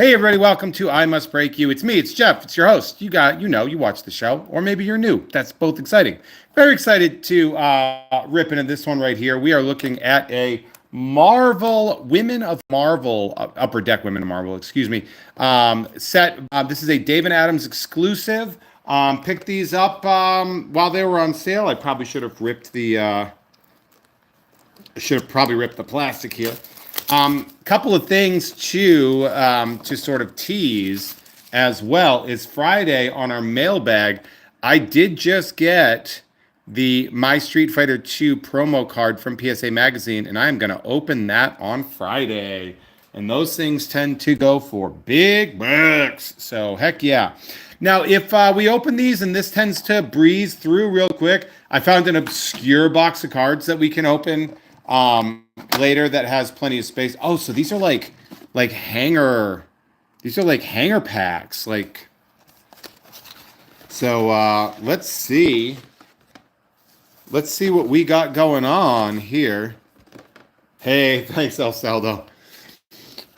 Hey everybody, welcome to I Must Break You. It's me, it's Jeff, it's your host. You watch the show, or maybe you're new. That's both exciting. Very excited to rip into this one right here. We are looking at a Marvel, Women of Marvel, Upper Deck Women of Marvel, excuse me, set. This is a Dave and Adams exclusive. Picked these up while they were on sale. I probably should have probably ripped the plastic here. Couple of things to sort of tease as well is Friday on our mailbag. I did just get the My Street Fighter 2 promo card from PSA Magazine, and I'm going to open that on Friday. And those things tend to go for big bucks. So, heck yeah. Now, if we open these and this tends to breeze through real quick, I found an obscure box of cards that we can open later that has plenty of space. Oh, so these are like hanger. These are like hanger packs. Let's see. Let's see what we got going on here. Hey, thanks, El Saldo.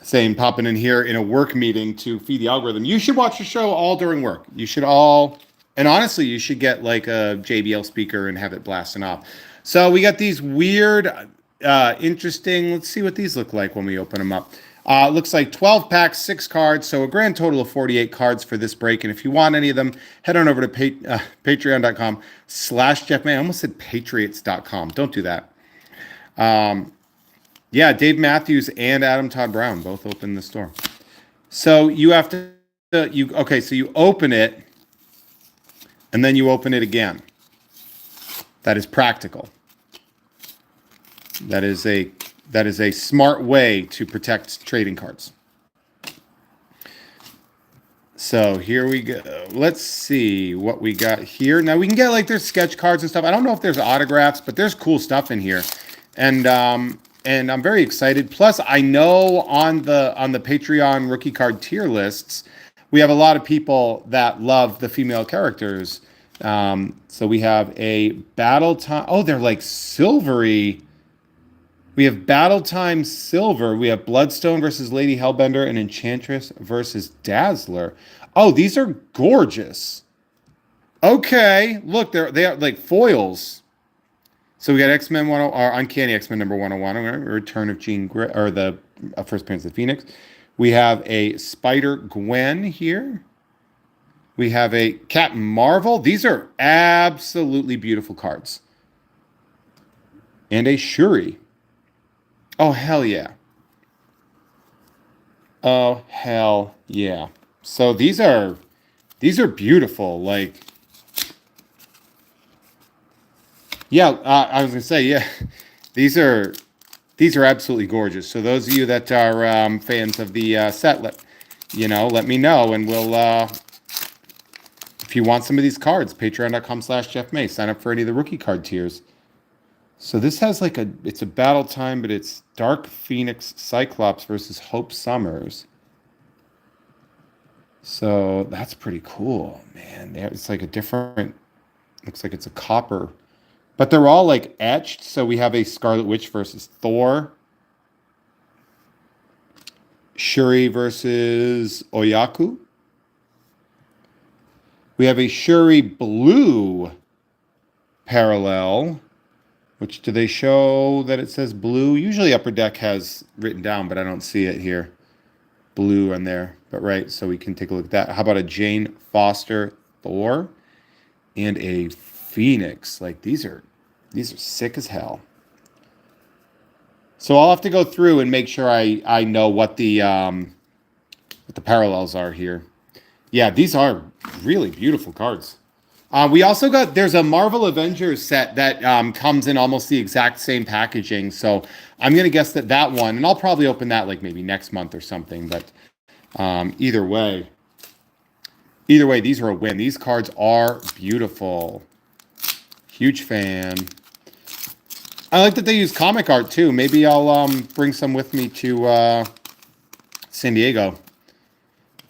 Saying popping in here in a work meeting to feed the algorithm. You should watch the show all during work. You should all, and honestly, you should get like a JBL speaker and have it blasting off. So we got these weird, interesting. Let's see what these look like when we open them up. Looks like 12 packs, 6 cards, so a grand total of 48 cards for this break. And if you want any of them, head on over to patreon.com/Jeff May. I almost said patriots.com. Don't do that. Yeah, Dave Matthews and Adam Todd Brown both opened the store. So you have to, so you open it and then you open it again. That is practical. That is a smart way to protect trading cards. So here we go. Let's see what we got here. Now we can get like there's sketch cards and stuff. I don't know if there's autographs, but there's cool stuff in here. And I'm very excited. Plus, I know on the Patreon rookie card tier lists, we have a lot of people that love the female characters. So we have a Battle Time. Oh, they're like silvery. We have Battle Time Silver. We have Bloodstone versus Lady Hellbender and Enchantress versus Dazzler. Oh, these are gorgeous. Okay, look, they are like foils. So we got X-Men or Uncanny X-Men number 101, Return of Jean Grey, or the First Appearance of the Phoenix. We have a Spider-Gwen here. We have a Captain Marvel. These are absolutely beautiful cards. And a Shuri. Oh, hell yeah. Oh, hell yeah. So these are beautiful. Like, yeah, I was gonna say, yeah, these are absolutely gorgeous. So those of you that are fans of the set, let me know, and we'll, if you want some of these cards, patreon.com/Jeff May. Sign up for any of the rookie card tiers. So this has it's a Battle Time, but it's Dark Phoenix Cyclops versus Hope Summers. So that's pretty cool, man. It's like a different, looks like it's a copper. But they're all like etched. So we have a Scarlet Witch versus Thor. Shuri versus Oyaku. We have a Shuri blue parallel. Which do they show that it says blue? Usually Upper Deck has written down, but I don't see it here. Blue on there. But right, so we can take a look at that. How about a Jane Foster Thor? And a Phoenix. Like these are sick as hell. So I'll have to go through and make sure I know what the parallels are here. Yeah, these are really beautiful cards. We also there's a Marvel Avengers set that comes in almost the exact same packaging. So I'm going to guess that one, and I'll probably open that like maybe next month or something. But either way, these are a win. These cards are beautiful. Huge fan. I like that they use comic art too. Maybe I'll bring some with me to San Diego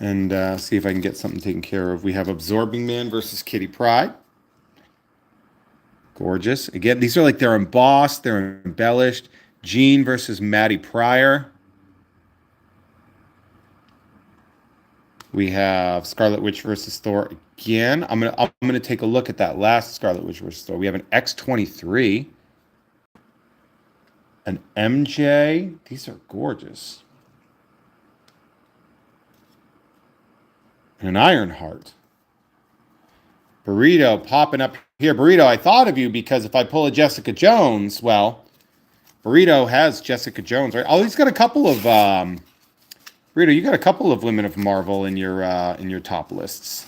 and see if I can get something taken care of. We have Absorbing Man versus Kitty Pryde. Gorgeous. Again, these are like they're embossed, they're embellished. Jean versus Maddie Pryor. We have Scarlet Witch versus Thor again. I'm gonna take a look at that last Scarlet Witch versus Thor. We have an X-23, an MJ. These are gorgeous. And an Ironheart. Burrito popping up here. Burrito, I thought of you because if I pull a Jessica Jones, well, Burrito has Jessica Jones, right? Oh, he's got a couple of Burrito, you got a couple of Women of Marvel in your top lists.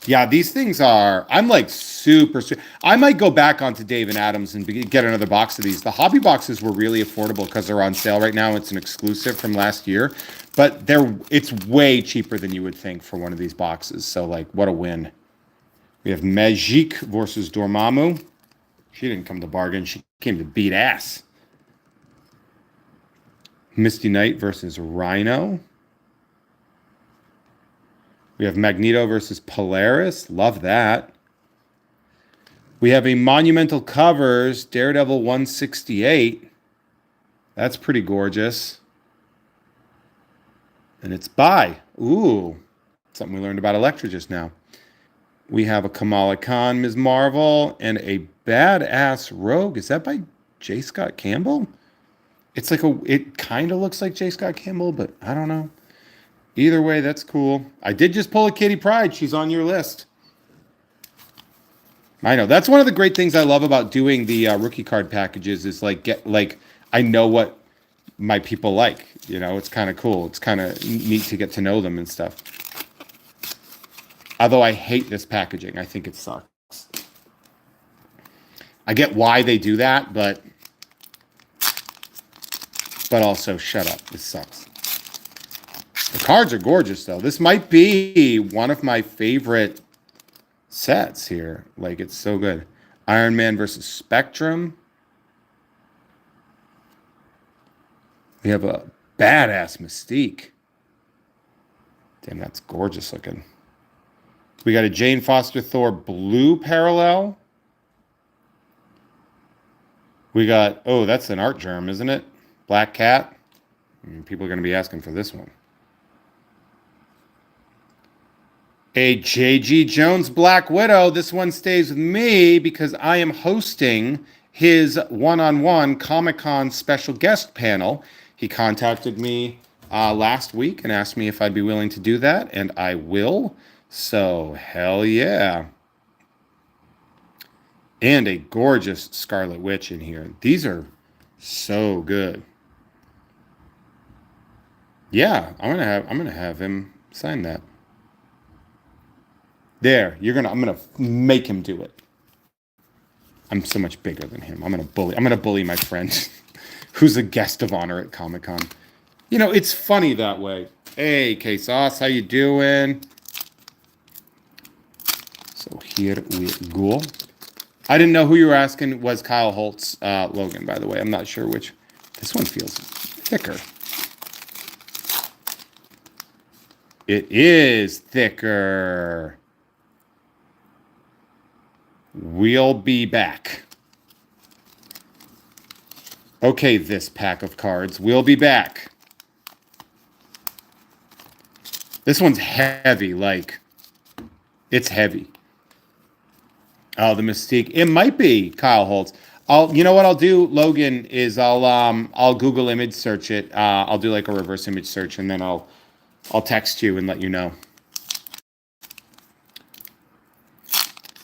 Yeah, these things are. I'm like super. I might go back onto Dave and Adams and get another box of these. The hobby boxes were really affordable because they're on sale right now. It's an exclusive from last year, but it's way cheaper than you would think for one of these boxes. So like, what a win! We have Magique versus Dormammu. She didn't come to bargain. She came to beat ass. Misty Knight versus Rhino. We have Magneto versus Polaris. Love that. We have a Monumental Covers, Daredevil 168. That's pretty gorgeous. And it's by. Ooh, something we learned about Elektra just now. We have a Kamala Khan, Ms. Marvel, and a badass Rogue. Is that by J. Scott Campbell? It's like it kind of looks like J. Scott Campbell, but I don't know. Either way, that's cool. I did just pull a Kitty Pryde. She's on your list. I know. That's one of the great things I love about doing the rookie card packages is I know what my people like. You know, it's kind of cool. It's kind of neat to get to know them and stuff. Although I hate this packaging. I think it sucks. I get why they do that, but also shut up. This sucks. The cards are gorgeous, though. This might be one of my favorite sets here. Like, it's so good. Iron Man versus Spectrum. We have a badass Mystique. Damn, that's gorgeous looking. We got a Jane Foster Thor blue parallel. We got, oh, that's an art germ, isn't it? Black Cat. People are going to be asking for this one. A J.G. Jones Black Widow. This one stays with me because I am hosting his one-on-one Comic-Con special guest panel. He contacted me last week and asked me if I'd be willing to do that, and I will. So, hell yeah. And a gorgeous Scarlet Witch in here. These are so good. Yeah, I'm gonna have him sign that. There, I'm gonna make him do it. I'm so much bigger than him. I'm gonna bully my friend who's a guest of honor at Comic-Con. You know, it's funny that way. Hey, K-Sauce, how you doing? So here we go. I didn't know who you were asking was Kyle Holtz, Logan, by the way. I'm not sure which. This one feels thicker. It is thicker. We'll be back. Okay, this pack of cards. We'll be back. This one's heavy, like, it's heavy. Oh, the Mystique. It might be Kyle Holtz. You know what I'll do, Logan, is I'll Google image search it. I'll do like a reverse image search, and then I'll text you and let you know.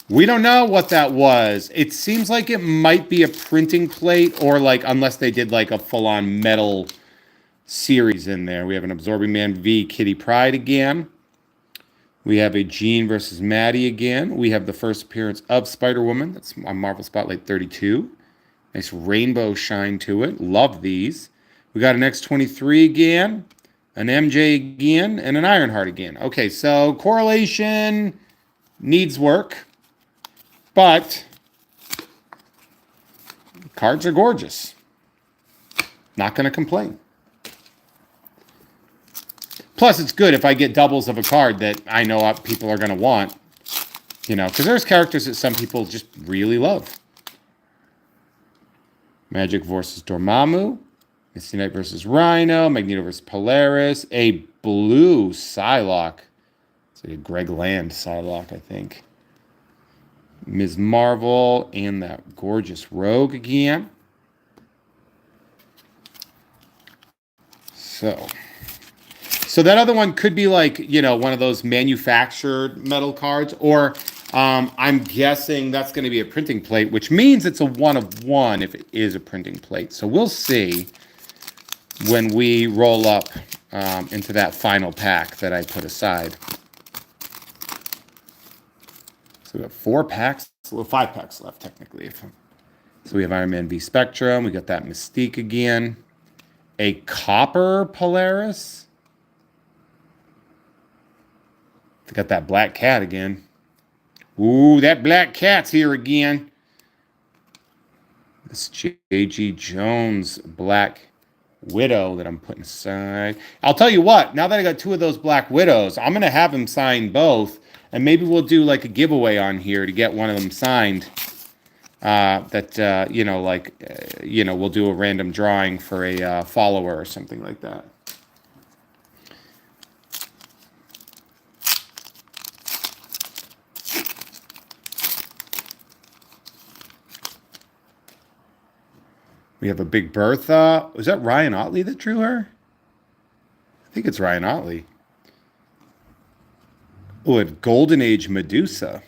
We don't know what that was. It seems like it might be a printing plate, or like, unless they did like a full-on metal series in there. We have an Absorbing Man v Kitty Pryde again. We have a Jean versus Maddie again. We have the first appearance of Spider-Woman. That's on Marvel Spotlight 32. Nice rainbow shine to it. Love these. We got an X-23 again, an MJ again, and an Ironheart again. Okay, so correlation needs work, but cards are gorgeous. Not going to complain. Plus, it's good if I get doubles of a card that I know people are going to want. You know, because there's characters that some people just really love. Magic versus Dormammu. Misty Knight versus Rhino, Magneto versus Polaris, a blue Psylocke. It's like a Greg Land Psylocke, I think. Ms. Marvel and that gorgeous Rogue again. So that other one could be like, one of those manufactured metal cards, or I'm guessing that's going to be a printing plate, which means it's a 1 of 1 if it is a printing plate. So we'll see when we roll up into that final pack that I put aside. So we have 4 packs, well, 5 packs left technically. So we have Iron Man v Spectrum. We got that Mystique again. A copper Polaris. We got that Black Cat again. Ooh, that Black Cat's here again. This J.G. Jones Black Widow that I'm putting aside. I'll tell you what, now that I got 2 of those Black Widows, I'm going to have him sign both. And maybe we'll do like a giveaway on here to get one of them signed. We'll do a random drawing for a follower or something like that. We have a Big Bertha. Was that Ryan Otley that drew her? I think it's Ryan Otley. Oh, a Golden Age Medusa.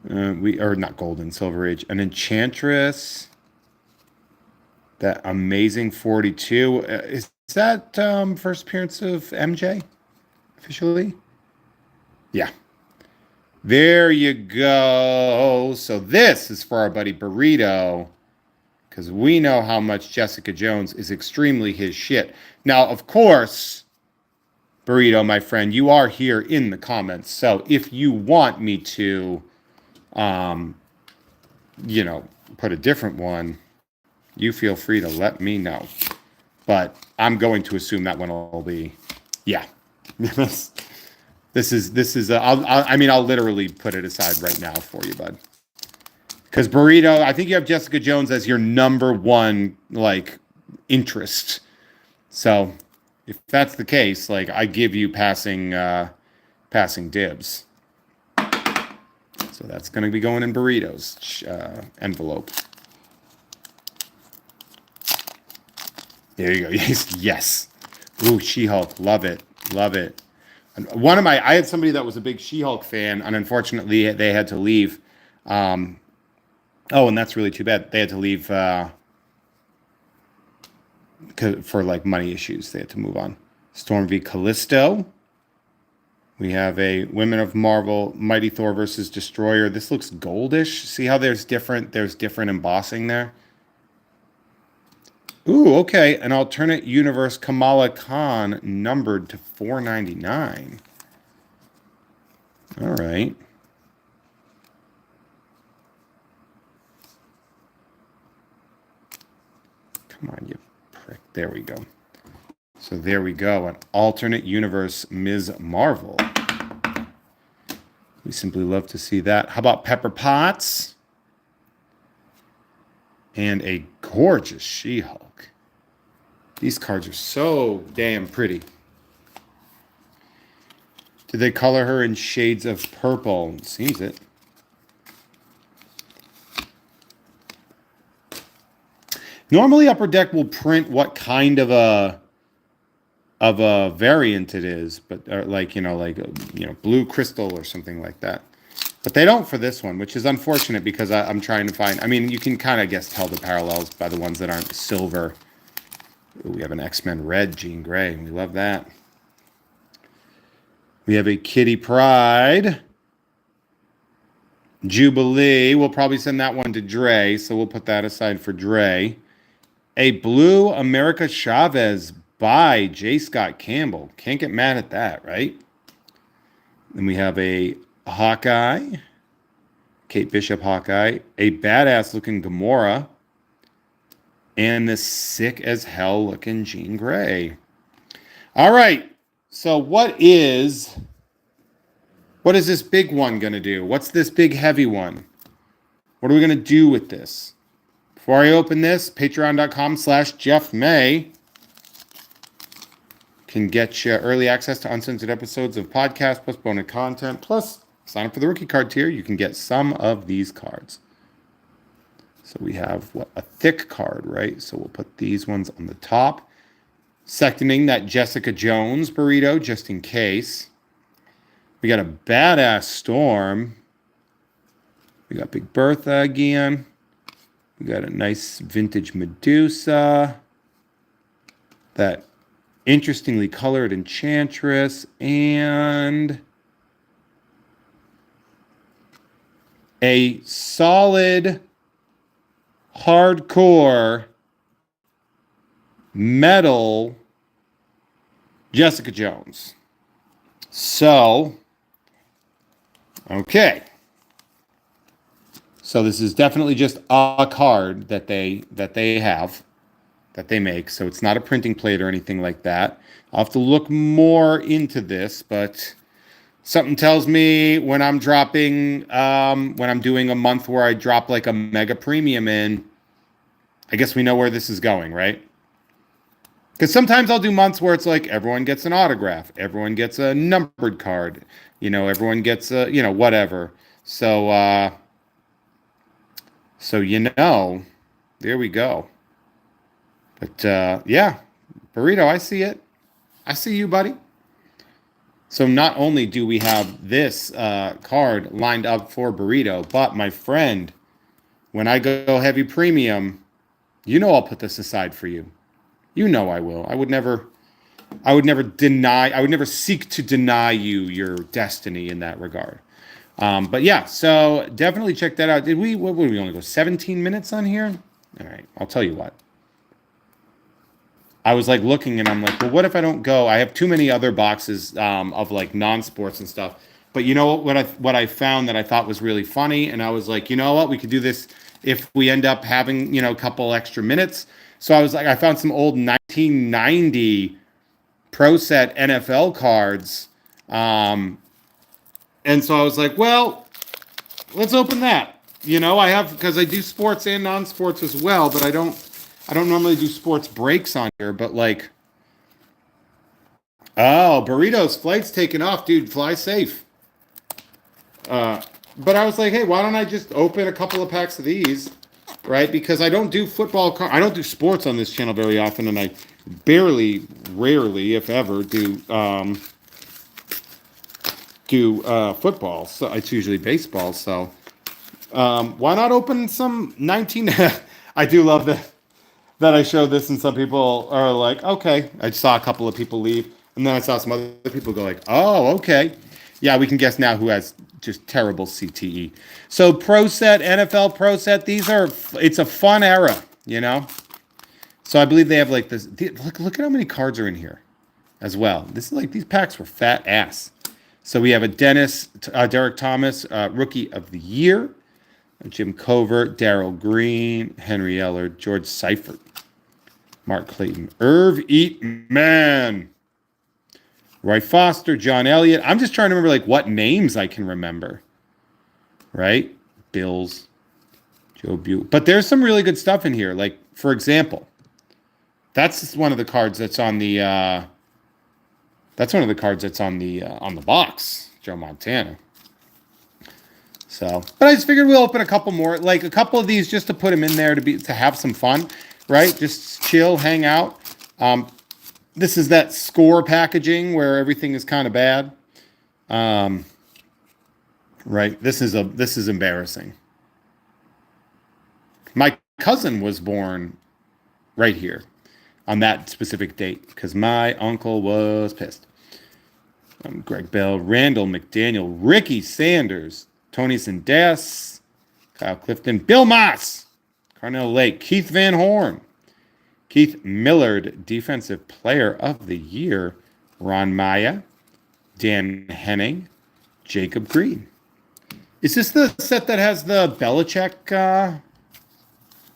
Not Golden, Silver Age. An Enchantress. That Amazing 42. Is that first appearance of MJ? Officially? Yeah. There you go. So this is for our buddy Burrito, because we know how much Jessica Jones is extremely his shit. Now, of course, Burrito, my friend, you are here in the comments. So if you want me to, put a different one, you feel free to let me know. But I'm going to assume that one will be, yeah. This is. I'll literally put it aside right now for you, bud. Because Burrito, I think you have Jessica Jones as your number one interest. So if that's the case, I give you passing dibs. So that's going to be going in Burrito's envelope. There you go. Yes. Ooh, She-Hulk. Love it. I had somebody that was a big She-Hulk fan, and unfortunately they had to leave. And that's really too bad. They had to leave for money issues. They had to move on. Storm v Callisto. We have a Women of Marvel, Mighty Thor versus Destroyer. This looks goldish. See how there's different embossing there? Ooh, okay. An alternate universe Kamala Khan numbered to 499. All right. Come on, you prick. There we go. So there we go. An alternate universe Ms. Marvel. We simply love to see that. How about Pepper Potts? And a gorgeous She-Hulk. These cards are so damn pretty. Did they color her in shades of purple? Seems it. Normally, Upper Deck will print what kind of a variant it is, but blue crystal or something like that. But they don't for this one, which is unfortunate because I'm trying to find. I mean, you can kind of tell the parallels by the ones that aren't silver. Ooh, we have an X-Men Red Jean Grey. We love that. We have a Kitty Pryde. Jubilee. We'll probably send that one to Dre, so we'll put that aside for Dre. A blue America Chavez by J. Scott Campbell. Can't get mad at that, right? Then we have a Hawkeye. Kate Bishop Hawkeye. A badass looking Gamora. And this sick as hell looking Jean Grey. All right. So what is this big one going to do? What's this big heavy one? What are we going to do with this? Before I open this, patreon.com/JeffMay can get you early access to uncensored episodes of podcasts plus bonus content. Plus, sign up for the rookie card tier. You can get some of these cards. So we have a thick card, right? So we'll put these ones on the top. Seconding that Jessica Jones burrito just in case. We got a badass Storm. We got Big Bertha again. We got a nice vintage Medusa. That interestingly colored Enchantress. And a solid, hardcore metal Jessica Jones. So, okay. So this is definitely just a card that they have, that they make. So it's not a printing plate or anything like that. I'll have to look more into this, but something tells me when I'm dropping, when I'm doing a month where I drop like a mega premium in, I guess we know where this is going, right? Because sometimes I'll do months where it's like everyone gets an autograph, everyone gets a numbered card, everyone gets a, whatever. So, there we go. But yeah, Burrito, I see it. I see you, buddy. So not only do we have this card lined up for Burrito, but my friend, when I go heavy premium, I'll put this aside for you. I will. I would never seek to deny you your destiny in that regard. But yeah, so definitely check that out. What would we only go 17 minutes on here? All right, I'll tell you what. I was like looking and I'm like, well, what if I don't go? I have too many other boxes of like non-sports and stuff. But you know what I found that I thought was really funny, and I was like, you know what, we could do this if we end up having a couple extra minutes. So I was like, I found some old 1990 Pro Set NFL cards, and so I was like, well, let's open that. I have, because I do sports and non-sports as well, but I don't normally do sports breaks on here, but like, oh, Burrito's flight's taking off, dude. Fly safe. But I was like, hey, why don't I just open a couple of packs of these, right? Because I don't do I don't do sports on this channel very often, and I rarely, if ever, do football. So it's usually baseball. So why not open some 19? I do love that I showed this, and some people are like, okay. I saw a couple of people leave, and then I saw some other people go like, oh, okay. Yeah, we can guess now who has just terrible CTE. So Pro Set, NFL Pro Set, it's a fun era, So I believe they have like this. Look at how many cards are in here as well. This is like, these packs were fat ass. So we have a Derek Thomas, Rookie of the Year, Jim Covert, Darrell Green, Henry Eller, George Seifert, Mark Clayton, Irv Eatman, Roy Foster, John Elliott. I'm just trying to remember like what names I can remember. Right? Bills, Joe Butte. But there's some really good stuff in here. Like, for example, that's one of the cards that's on the on the box, Joe Montana. So, but I just figured we'll open a couple more, like a couple of these, just to put them in there to have some fun, right? Just chill, hang out. This is that score packaging where everything is kind of bad. Right. This is embarrassing. My cousin was born right here on that specific date because my uncle was pissed. Greg Bell, Randall McDaniel, Ricky Sanders, Tony Sendes, Kyle Clifton, Bill Moss, Carnell Lake, Keith Van Horn, Keith Millard, Defensive Player of the Year, Ron Maya, Dan Henning, Jacob Green. Is this the set that has the Belichick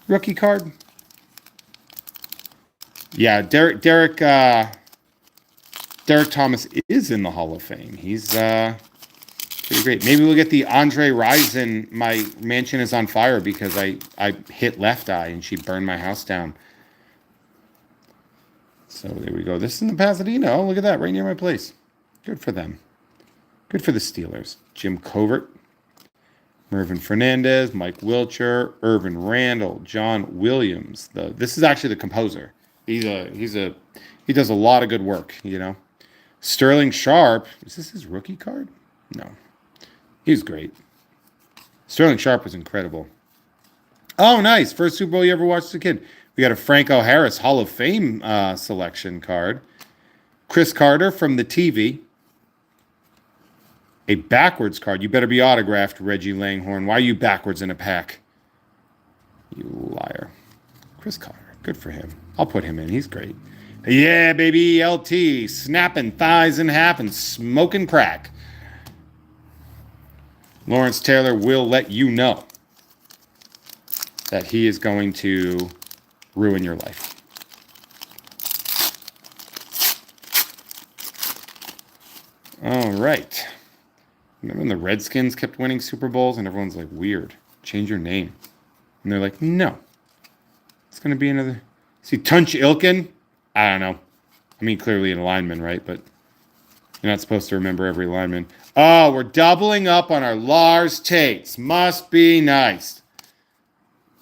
rookie card? Yeah, Derek Thomas is in the Hall of Fame. He's Pretty great. Maybe we'll get the Andre Rison. My mansion is on fire because I hit left eye and she burned my house down. So there we go. This is in the Pasadena. Oh, look at that. Right near my place. Good for them. Good for the Steelers. Jim Covert, Mervin Fernandez, Mike Wilcher, Irvin Randall, John Williams. This is actually the composer. He does a lot of good work, you know. Sterling Sharp. Is this his rookie card? No. He's great. Sterling Sharp was incredible. Oh, nice. First Super Bowl you ever watched as a kid. We got a Franco Harris Hall of Fame selection card. Chris Carter from the TV. A backwards card. You better be autographed, Reggie Langhorne. Why are you backwards in a pack? You liar. Chris Carter. Good for him. I'll put him in. He's great. Yeah, baby. LT. Snapping thighs in half and smoking crack. Lawrence Taylor will let you know that he is going to ruin your life. All right. Remember when the Redskins kept winning Super Bowls and everyone's like, weird, change your name. And they're like, no. It's going to be another. See, Tunch Ilkin? I don't know. I mean, clearly an lineman, right? But you're not supposed to remember every lineman. Oh, we're doubling up on our Lars Tates. Must be nice.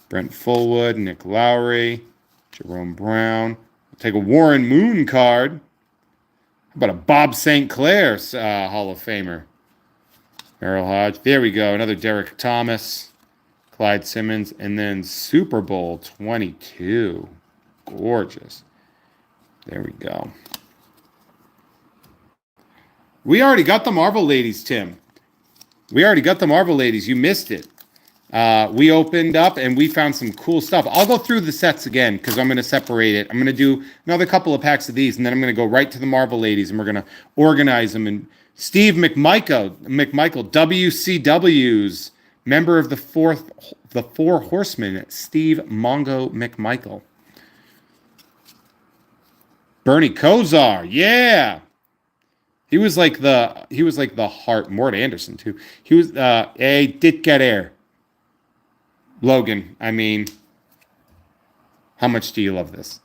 Brent Fullwood, Nick Lowry, Jerome Brown. I'll take a Warren Moon card. How about a Bob St. Clair Hall of Famer? Merrill Hodge. There we go. Another Derek Thomas, Clyde Simmons, and then Super Bowl 22. Gorgeous. There we go. We already got the Marvel ladies, Tim. We already got the Marvel ladies. You missed it. We opened up and we found some cool stuff. I'll go through the sets again because I'm going to separate it. I'm going to do another couple of packs of these, and then I'm going to go right to the Marvel ladies, and we're going to organize them. And Steve McMichael, WCW's member of the Four Horsemen, Steve Mongo McMichael. Bernie Kosar, yeah. He was like the heart. Mort Anderson too. He was a dit get air. Logan, I mean, how much do you love this?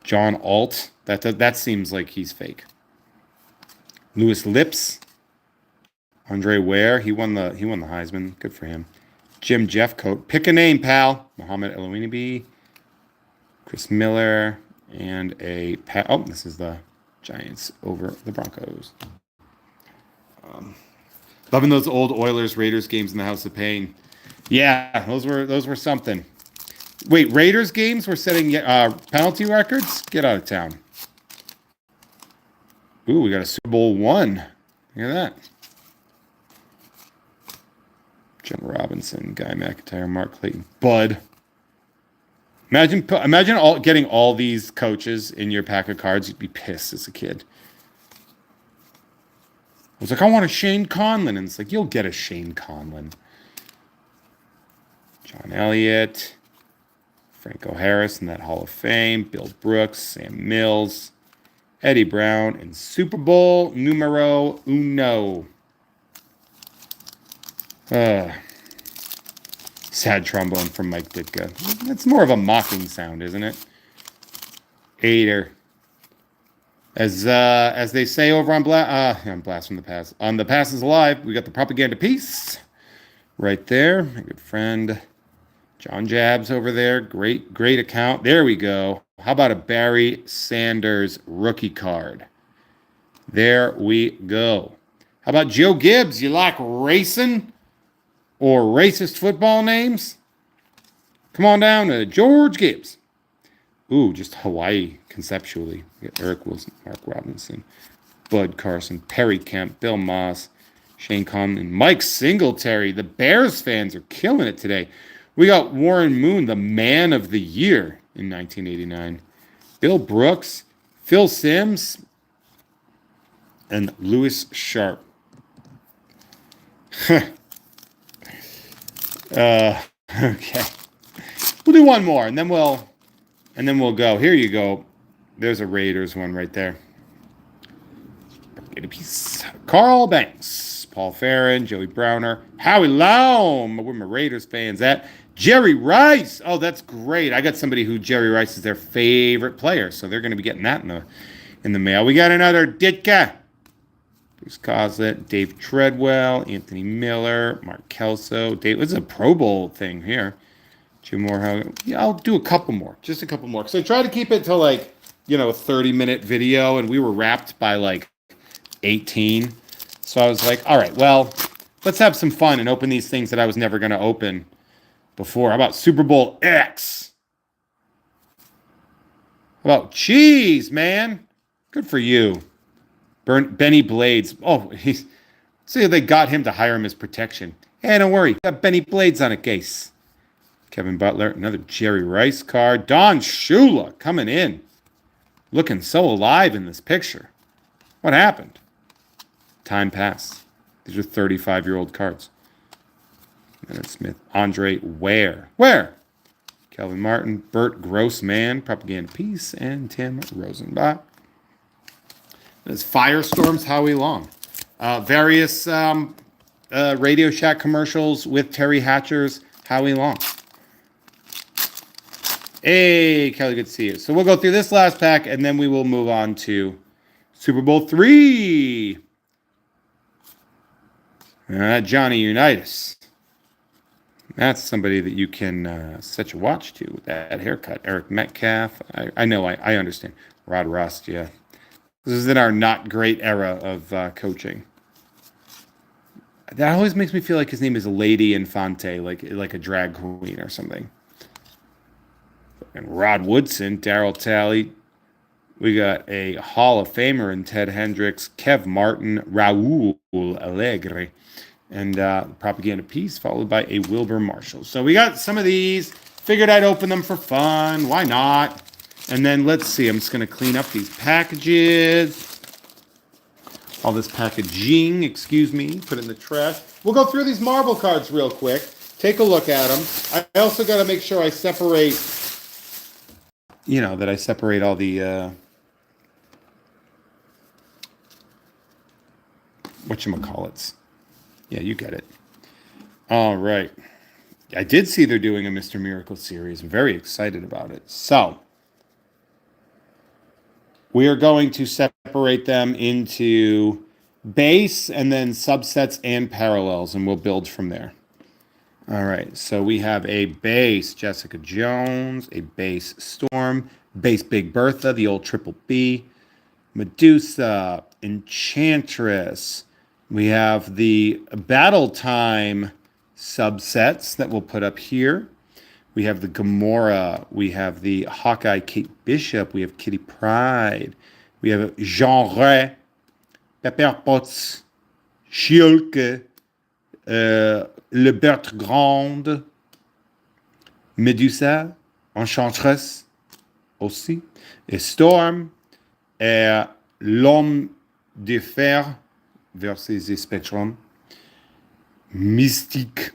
John Alt, that seems like he's fake. Louis Lips, Andre Ware, he won the Heisman. Good for him. Jim Jeffcoat, pick a name, pal. Muhammad Elouinibi, Chris Miller, and this is the Giants over the Broncos. Loving those old Oilers-Raiders games in the House of Pain. Yeah, those were something. Wait, Raiders games were setting penalty records? Get out of town. Ooh, we got a Super Bowl one. Look at that. Jim Robinson, Guy McIntyre, Mark Clayton, Bud. Imagine getting all these coaches in your pack of cards. You'd be pissed as a kid. I was like, I want a Shane Conlon. And it's like, you'll get a Shane Conlon. John Elliott, Franco Harris in that Hall of Fame, Bill Brooks, Sam Mills, Eddie Brown, and Super Bowl numero uno. Sad trombone from Mike Ditka. It's more of a mocking sound, isn't it? Hater. As they say over on Blast from the Past. On The Past is Alive, we got the propaganda piece right there. My good friend John Jabs over there. Great account. There we go. How about a Barry Sanders rookie card? There we go. How about Joe Gibbs? You like racing or racist football names? Come on down to George Gibbs. Ooh, just Hawaii conceptually. We got Eric Wilson, Mark Robinson, Bud Carson, Perry Kemp, Bill Moss, Shane Conlon, Mike Singletary. The Bears fans are killing it today. We got Warren Moon, the man of the year in 1989. Bill Brooks, Phil Simms, and Louis Sharp. Okay. We'll do one more, and then we'll go. Here you go. There's a Raiders one right there. Get a piece. Carl Banks, Paul Farron, Joey Browner, Howie Long. Where my Raiders fans at? Jerry Rice. Oh, that's great. I got somebody who Jerry Rice is their favorite player, so they're going to be getting that in the mail. We got another Ditka. Bruce Coslett, Dave Treadwell, Anthony Miller, Mark Kelso. Dave, it's a Pro Bowl thing here. Jim Moore. Yeah, I'll do a couple more. Just a couple more. So I try to keep it to a 30-minute video, and we were wrapped by 18. So I was like, all right, well, let's have some fun and open these things that I was never going to open before. How about Super Bowl X? How about cheese, man? Good for you. Benny Blades. Oh, see, they got him to hire him as protection. Hey, don't worry. Got Benny Blades on a case. Kevin Butler, another Jerry Rice card. Don Shula coming in. Looking so alive in this picture. What happened? Time passed. These are 35-year-old cards. Leonard Smith, Andre Ware. Where? Kelvin Martin, Bert Grossman, Propaganda Peace, and Tim Rosenbach. There's Firestorms, Howie Long. Various Radio Shack commercials with Terry Hatcher's Howie Long. Hey, Kelly, good to see you. So we'll go through this last pack, and then we will move on to Super Bowl III. Johnny Unitas. That's somebody that you can set your watch to with that haircut. Eric Metcalf. I know, I understand. Rod Rust, yeah. This is in our not great era of coaching. That always makes me feel like his name is Lady Infante, like a drag queen or something. And Rod Woodson, Darryl Talley. We got a Hall of Famer in Ted Hendricks, Kev Martin, Raul Allegre, and Propaganda Peace, followed by a Wilbur Marshall. So we got some of these. Figured I'd open them for fun. Why not? And then let's see. I'm just going to clean up these packages. All this packaging, excuse me, put it in the trash. We'll go through these marble cards real quick. Take a look at them. I also got to make sure I separate, that I separate all the, whatchamacallits. Yeah, you get it. All right. I did see they're doing a Mr. Miracle series. I'm very excited about it. So we are going to separate them into base and then subsets and parallels, and we'll build from there. All right, so we have a base Jessica Jones, a base Storm, base Big Bertha, the old Triple B, Medusa, Enchantress. We have the Battle Time subsets that we'll put up here. We have the Gamora. We have the Hawkeye Kate Bishop. We have Kitty Pryde. We have Jean Ray, Pepper Potts, Shulk, Le Bertrand, Medusa, Enchantress aussi, et Storm, et L'Homme de Fer versus Spectrum, Mystique.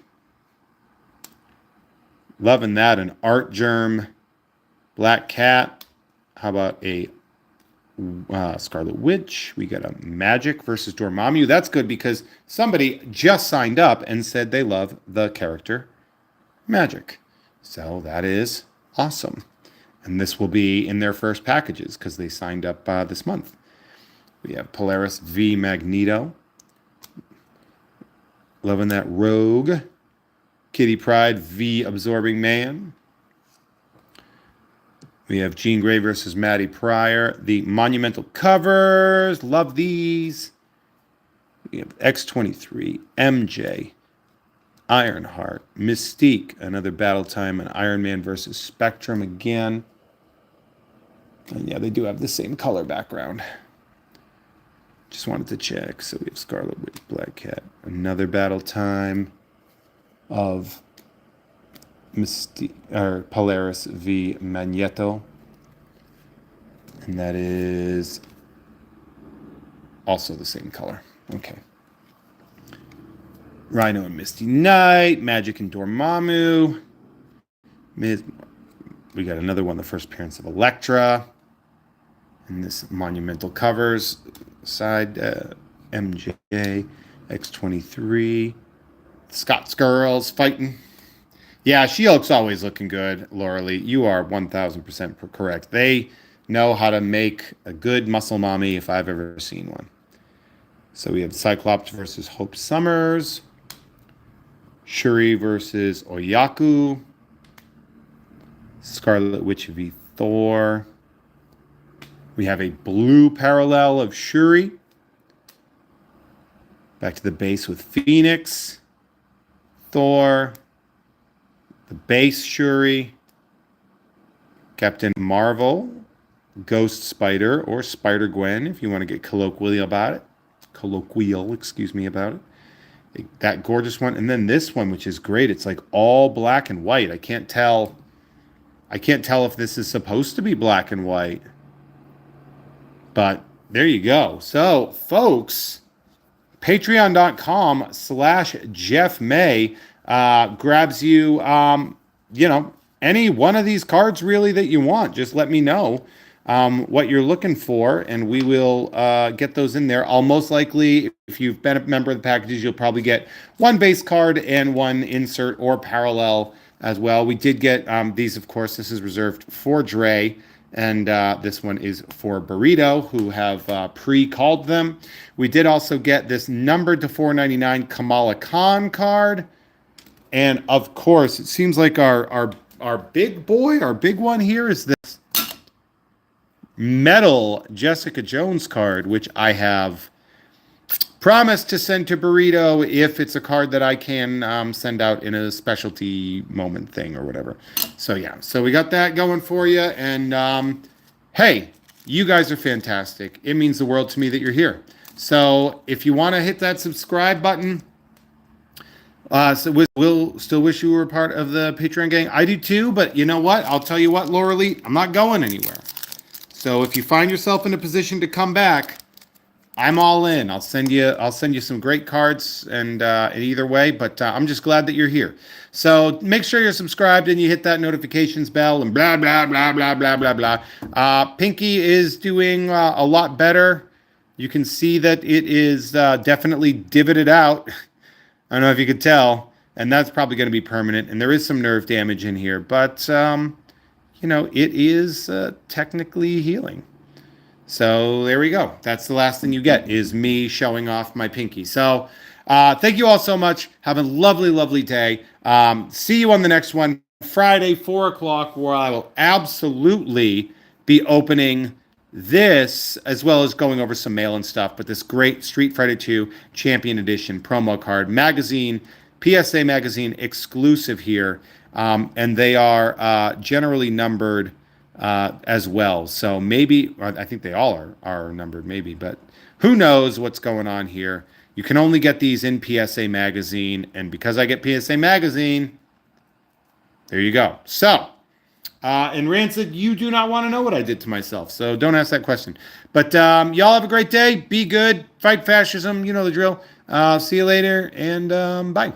Loving that. An Art Germ, Black Cat. How about a Scarlet Witch? We got a Magic versus Dormammu. That's good because somebody just signed up and said they love the character Magic. So that is awesome. And this will be in their first packages because they signed up this month. We have Polaris V Magneto. Loving that Rogue. Kitty Pryde V Absorbing Man. We have Jean Grey versus Maddie Pryor. The monumental covers. Love these. We have X-23, MJ, Ironheart, Mystique, another Battle Time, and Iron Man versus Spectrum again. And yeah, they do have the same color background. Just wanted to check. So we have Scarlet Witch, Black Cat, another Battle Time of Mystique, or Polaris v Magneto. And that is also the same color. Okay. Rhino and Misty Knight, Magic and Dormammu. We got another one, the first appearance of Elektra. And this monumental covers side MJ X23. Scott's girls fighting. Yeah, She-Hulk's always looking good, Laura Lee. You are 1000% correct. They know how to make a good muscle mommy if I've ever seen one. So we have Cyclops versus Hope Summers. Shuri versus Oyaku. Scarlet Witch v. Thor. We have a blue parallel of Shuri. Back to the base with Phoenix. Thor. The base Shuri. Captain Marvel. Ghost Spider or Spider-Gwen if you want to get colloquial about it. That gorgeous one. And then this one, which is great. It's like all black and white. I can't tell if this is supposed to be black and white. But there you go. So, folks, patreon.com/Jeff May grabs you, any one of these cards really that you want. Just let me know what you're looking for, and we will get those in there. I'll most likely, if you've been a member of the packages, you'll probably get one base card and one insert or parallel as well. We did get these, of course. This is reserved for Dre, and this one is for Burrito, who have pre-called them. We did also get this numbered to 499 Kamala Khan card, and of course, it seems like our big boy, our big one here is this metal Jessica Jones card, which I have promised to send to Burrito if it's a card that I can send out in a specialty moment thing or whatever. So yeah, so we got that going for you. And hey, you guys are fantastic. It means the world to me that you're here. So if you want to hit that subscribe button, so we'll still wish you were a part of the Patreon gang. I do too, but you know what? I'll tell you what, Laura Lee, I'm not going anywhere. So if you find yourself in a position to come back, I'm all in. I'll send you some great cards and either way, but I'm just glad that you're here. So make sure you're subscribed and you hit that notifications bell and blah, blah, blah, blah, blah, blah, blah. Pinky is doing a lot better. You can see that it is definitely divoted out. I don't know if you could tell, and that's probably going to be permanent. And there is some nerve damage in here, but it is technically healing. So there we go. That's the last thing you get is me showing off my pinky. So thank you all so much. Have a lovely, lovely day. See you on the next one, Friday, 4 o'clock, where I will absolutely be opening this as well as going over some mail and stuff. But this great Street Fighter 2 Champion Edition promo card magazine, PSA magazine exclusive here. And they are generally numbered as well. So maybe, I think they all are numbered maybe, but who knows what's going on here. You can only get these in PSA magazine, and because I get PSA magazine, there you go. So, and Rancid, you do not want to know what I did to myself, so don't ask that question. But y'all have a great day. Be good. Fight fascism. You know the drill. See you later, and bye.